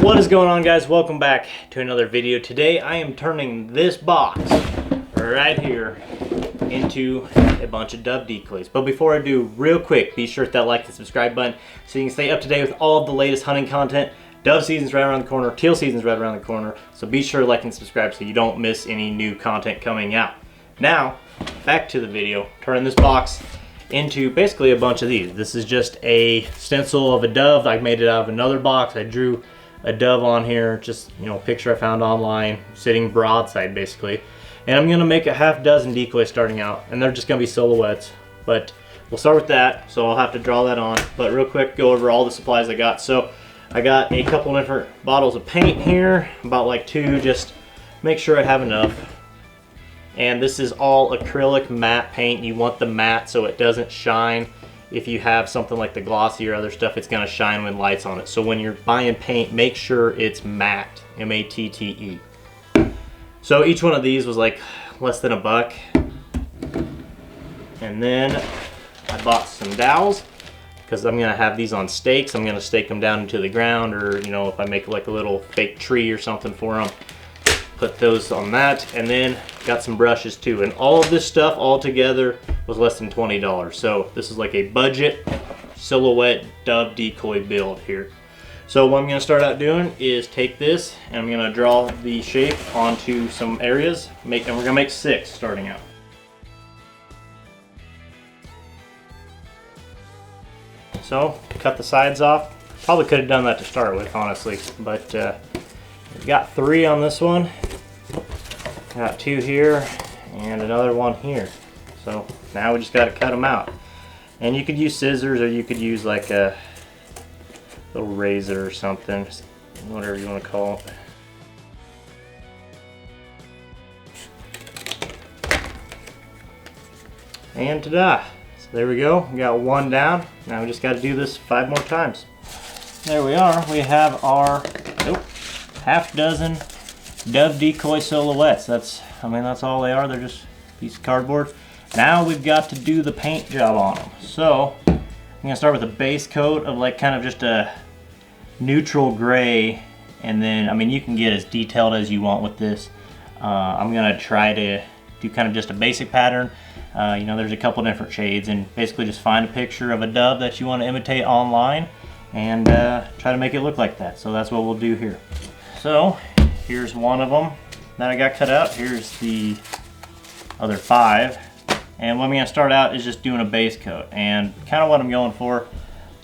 What is going on, guys? Welcome back to another video. Today I am turning this box right here into a bunch of dove decoys. But before I do, real quick, be sure to hit that like and subscribe button so you can stay up to date with all of the latest hunting content. Dove season's right around the corner, teal season's right around the corner, so be sure to like and subscribe so you don't miss any new content coming out. Now, back to the video, turning this box into basically a bunch of these. This is just a stencil of a dove. I made it out of another box. I drew a dove on here, just, you know, a picture I found online, sitting broadside basically. And I'm gonna make a half dozen decoys starting out, and they're just gonna be silhouettes. But we'll start with that, so I'll have to draw that on. But real quick, go over all the supplies I got. So I got a couple different bottles of paint here, about like 2, just make sure I have enough. And this is all acrylic matte paint. You want the matte so it doesn't shine. If you have something like the glossy or other stuff, it's gonna shine when lights on it. So when you're buying paint, make sure it's matte, M-A-T-T-E. So each one of these was like less than $1. And then I bought some dowels because I'm gonna have these on stakes. I'm gonna stake them down into the ground, or, you know, if I make like a little fake tree or something for them, put those on that. And then got some brushes too. And all of this stuff all together was less than $20. So this is like a budget silhouette dove decoy build here. So what I'm gonna start out doing is take this and I'm gonna draw the shape onto some areas, and we're gonna make 6 starting out. So cut the sides off. Probably could have done that to start with, honestly, but we got 3 on this one. Got 2 here and another one here. So now we just got to cut them out. And you could use scissors, or you could use like a little razor or something, whatever you want to call it. And ta-da! So there we go. We got 1 down. Now we just got to do this 5 more times. There we are. We have our half dozen dove decoy silhouettes. That's all they are. They're just a piece of cardboard. Now we've got to do the paint job on them. So I'm gonna start with a base coat of like kind of just a neutral gray, and then you can get as detailed as you want with this. I'm gonna try to do kind of just a basic pattern. You know, there's a couple different shades, and basically just find a picture of a dove that you want to imitate online and try to make it look like that. So that's what we'll do here. So here's one of them that I got cut out. Here's the other 5. And what I'm going to start out is just doing a base coat. And kind of what I'm going for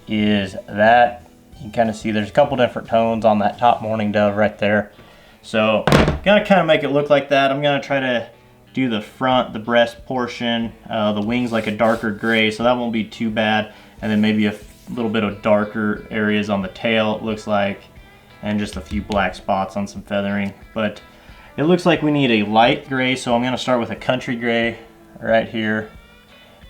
is that you can kind of see there's a couple different tones on that top mourning dove right there. So going to kind of make it look like that. I'm going to try to do the front, the breast portion, the wings like a darker gray, so that won't be too bad. And then maybe a little bit of darker areas on the tail, it looks like, and just a few black spots on some feathering. But it looks like we need a light gray, so I'm going to start with a country gray right here.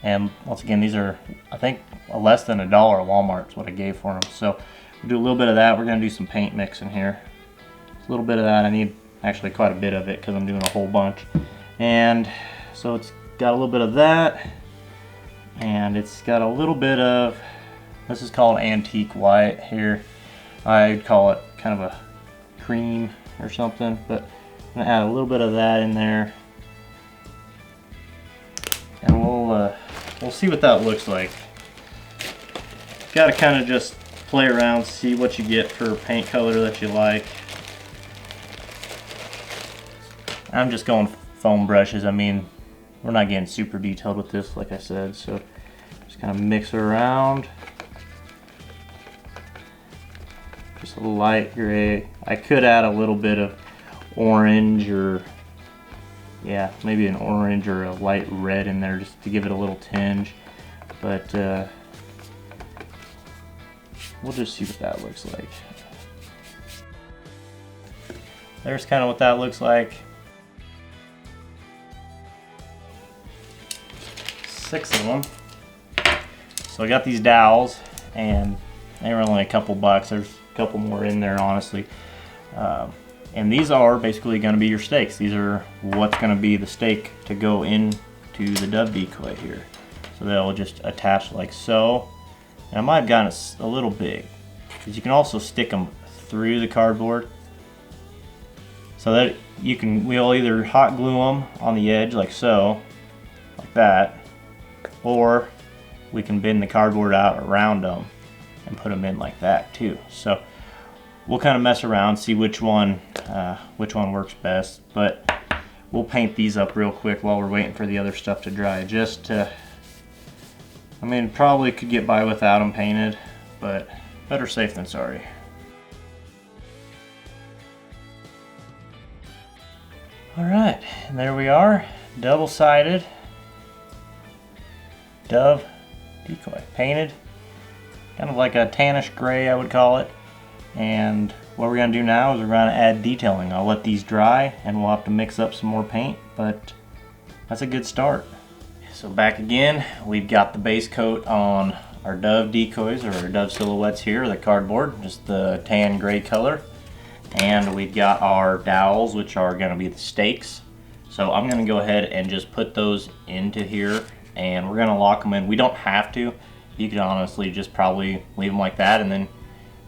And once again, these are, I think, less than $1 at Walmart is what I gave for them. So we'll do a little bit of that. We're going to do some paint mixing here. A little bit of that. I need actually quite a bit of it because I'm doing a whole bunch. And so it's got a little bit of that, and it's got a little bit of, this is called antique white here. I'd call it kind of a cream or something, but I'm gonna add a little bit of that in there, and we'll see what that looks like. Got to kind of just play around, see what you get for paint color that you like. I'm just going foam brushes. We're not getting super detailed with this, like I said, so just kind of mix it around. Just a light gray. I could add a little bit of orange, or yeah, maybe an orange or a light red in there just to give it a little tinge, but we'll just see what that looks like. There's kind of what that looks like. 6 of them. So I got these dowels, and they were only a couple bucks. There's a couple more in there, honestly. And these are basically going to be your stakes. These are what's going to be the stake to go into the dove decoy here. So they'll just attach like so. And I might have gotten a little big, because you can also stick them through the cardboard so that we'll either hot glue them on the edge like so, like that, or we can bend the cardboard out around them and put them in like that too. So we'll kind of mess around, see which one works best, but we'll paint these up real quick while we're waiting for the other stuff to dry. I mean, probably could get by without them painted, but better safe than sorry. All right, and there we are, double-sided Dove Decoy, painted, kind of like a tannish gray, I would call it. And what we're gonna do now is we're gonna add detailing. I'll let these dry and we'll have to mix up some more paint, but that's a good start. So back again, we've got the base coat on our Dove Decoys, or our Dove silhouettes here, the cardboard, just the tan gray color. And we've got our dowels, which are gonna be the stakes. So I'm gonna go ahead and just put those into here and we're gonna lock them in. We don't have to. You could honestly just probably leave them like that and then,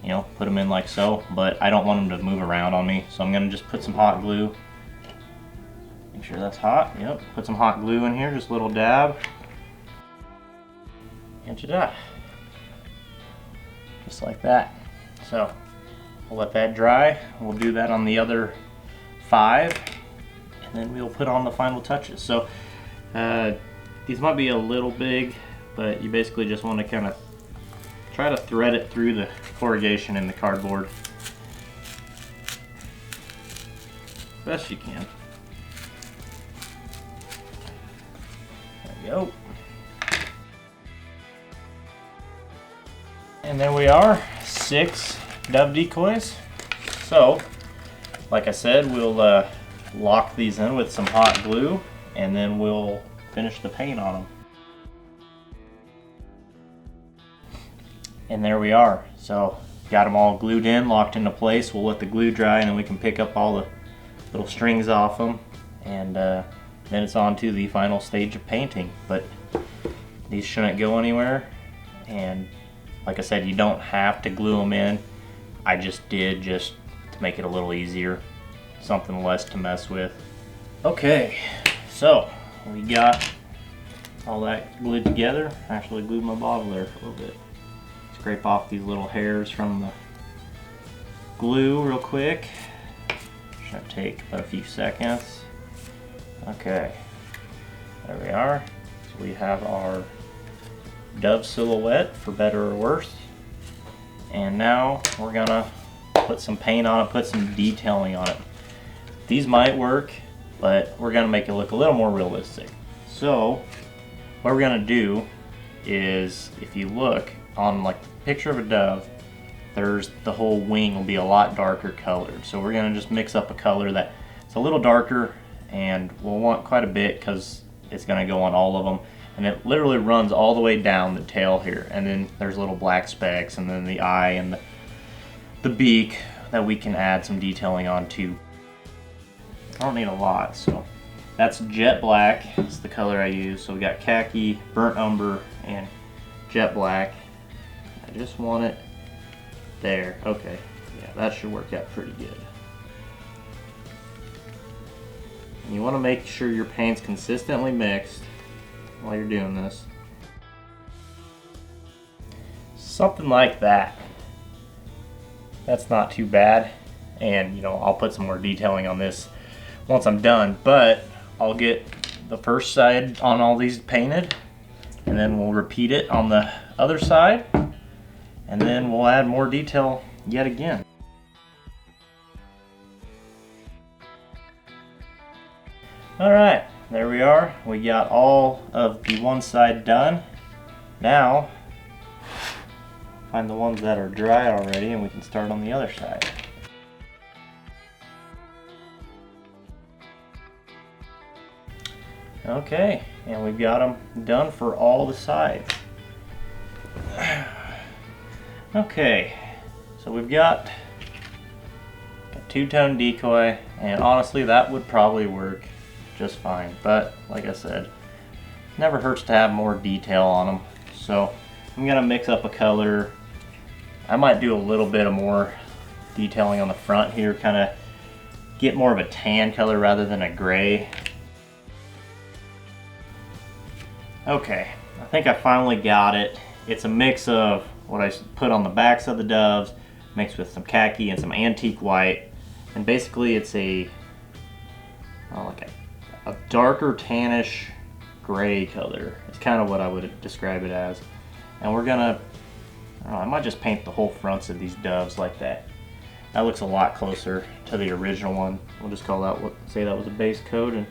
you know, put them in like so, but I don't want them to move around on me. So I'm gonna just put some hot glue. Make sure that's hot, yep. Put some hot glue in here, just a little dab. And ta-da. Just like that. So we'll let that dry. We'll do that on the other 5, and then we'll put on the final touches. So these might be a little big, but you basically just want to kind of try to thread it through the corrugation in the cardboard best you can. There we go. And there we are, 6 Dove Decoys. So, like I said, we'll lock these in with some hot glue and then we'll finish the paint on them. And there we are. So, got them all glued in, locked into place. We'll let the glue dry and then we can pick up all the little strings off them, and then it's on to the final stage of painting. But these shouldn't go anywhere, and like I said, you don't have to glue them in. I just did, just to make it a little easier, something less to mess with. Okay, so we got all that glued together. Actually glued my bottle there for a little bit. Scrape off these little hairs from the glue real quick. Should take about a few seconds. Okay, there we are. So we have our Dove silhouette, for better or worse. And now we're gonna put some paint on it, put some detailing on it. These might work, but we're gonna make it look a little more realistic. So what we're gonna do is, if you look on like the picture of a dove, there's the whole wing will be a lot darker colored. So we're gonna just mix up a color that it's a little darker, and we'll want quite a bit because it's gonna go on all of them. And it literally runs all the way down the tail here, and then there's little black specks, and then the eye and the beak that we can add some detailing on too. I don't need a lot, so that's jet black. It's the color I use. So we got khaki, burnt umber, and jet black. I just want it there. Okay, yeah, that should work out pretty good. And you want to make sure your paint's consistently mixed while you're doing this. Something like that. That's not too bad. And you know, I'll put some more detailing on this once I'm done, but I'll get the first side on all these painted, and then we'll repeat it on the other side, and then we'll add more detail yet again. All right, there we are. We got all of the one side done. Now, find the ones that are dry already and we can start on the other side. Okay, and we've got them done for all the sides. Okay, so we've got a two-tone decoy, and honestly that would probably work just fine, but like I said, never hurts to have more detail on them. So I'm gonna mix up a color. I might do a little bit of more detailing on the front here, kind of get more of a tan color rather than a gray. Okay, I think I finally got it. It's a mix of what I put on the backs of the doves, mixed with some khaki and some antique white. And basically it's a darker tannish gray color. It's kind of what I would describe it as. And we're gonna, I don't know, I might just paint the whole fronts of these doves like that. That looks a lot closer to the original one. We'll just call that, say that was a base coat. And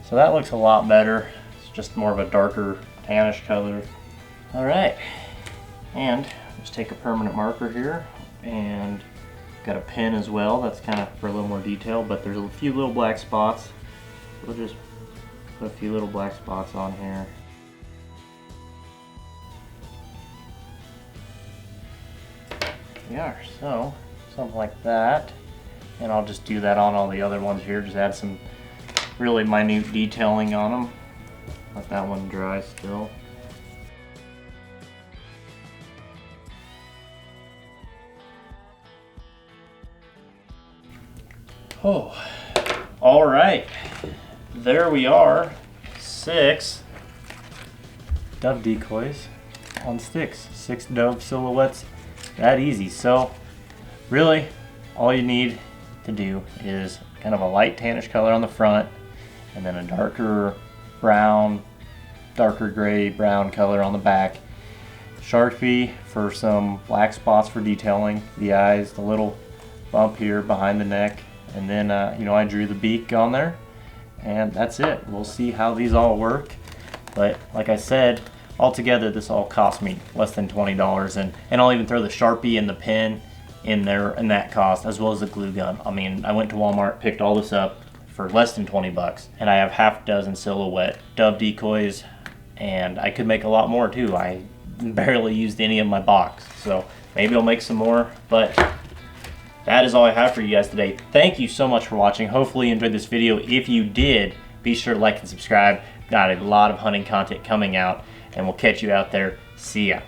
so that looks a lot better. It's just more of a darker tannish color. All right, and just take a permanent marker here, and got a pen as well. That's kind of for a little more detail, but there's a few little black spots. We'll just put a few little black spots on here. Yeah, so something like that. And I'll just do that on all the other ones here. Just add some really minute detailing on them. Let that one dry still. Oh, all right. There we are. 6 dove decoys on sticks. 6 dove silhouettes. That easy. So really all you need to do is kind of a light tannish color on the front, and then a darker brown, darker gray brown color on the back. Sharpie for some black spots for detailing the eyes, the little bump here behind the neck, and then you know, I drew the beak on there, and that's it. We'll see how these all work, but like I said, altogether this all cost me less than $20, and I'll even throw the Sharpie and the pen in there and that cost, as well as the glue gun. I mean, I went to Walmart, picked all this up for less than 20 bucks, and I have half dozen silhouette dove decoys, and I could make a lot more too. I barely used any of my box, so maybe I'll make some more, but that is all I have for you guys today. Thank you so much for watching. Hopefully you enjoyed this video. If you did, be sure to like and subscribe. Got a lot of hunting content coming out, and we'll catch you out there. See ya.